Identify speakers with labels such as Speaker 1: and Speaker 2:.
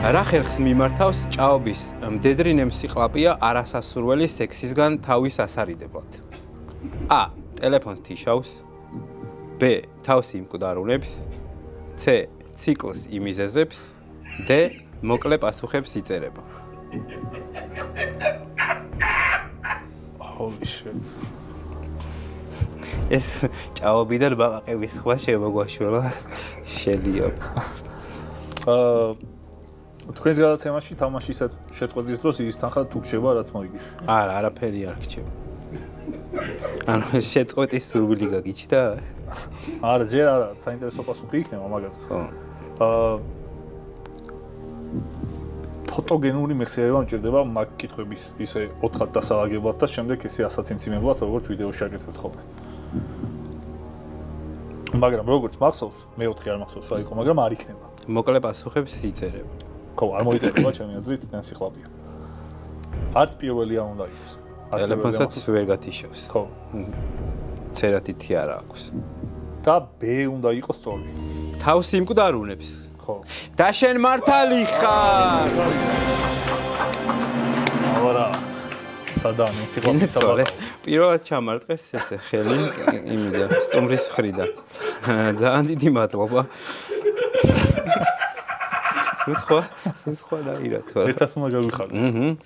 Speaker 1: რა ხერხს მიმართავს ჭაობის მდედრი ნემსიყლაპია არასასურველი სექსისგან თავის ასარიდებლად? A. ტელეფონს თიშავს. B. თავს იმკვდარუნებს. C. ციკლს იმიზეზებს. D. მოკლე პასუხებს იწერება.
Speaker 2: Holy shit.
Speaker 1: ეს ჭაობიდან ბაყაყების ხმა შემოგვაშველა შედიო.
Speaker 2: თქვენს გადაცემაში თამაშის შეწყვეტის დროს ის თანხა თუ რჩება რაც მოიგი.
Speaker 1: არა, არაფერი არ რჩება. ანუ შეწყვეტის სურვილი გაგიჩნდა?
Speaker 2: არა, ჯერ არა, საინტერესო პასუხი იქნება მაგაზე.
Speaker 1: ხო.
Speaker 2: ფოტოგენური მეხსიერება მჭირდება მაგ კითხვების ისე 4-ად დასალაგებლად და შემდეგ ესე ასაცინციმებლად როგორც ვიდეოში აკეთებთ ხოლმე. მაგრამ როგორც მახსოვს, მე-4 არ მახსოვს რა იყო, მაგრამ არ იქნება.
Speaker 1: მოკლე პასუხებს იწერება.
Speaker 2: ხო, არ მოიწერება ჩემი აზრით, ნემსიყლაპია. არც პირველი არ უნდა იყოს.
Speaker 1: ტელეფონსაც ვერ გათიშავს.
Speaker 2: ხო.
Speaker 1: ცერათითი არა აქვს.
Speaker 2: და B უნდა იყოს სწორი.
Speaker 1: თავს იმკვდარუნებს.
Speaker 2: ხო.
Speaker 1: და შენ მართალი ხარ.
Speaker 2: არა. სადაა ნემსიყლაპია?
Speaker 1: ინეცოლე. პირველად ჩამარტყეს ესე ხელი იმიდან სტუმრის მხრიდან. ძალიან დიდი მადლობა. სულ სხვა დაირა თორე.
Speaker 2: ერთად უნდა გაგვიხარდეს.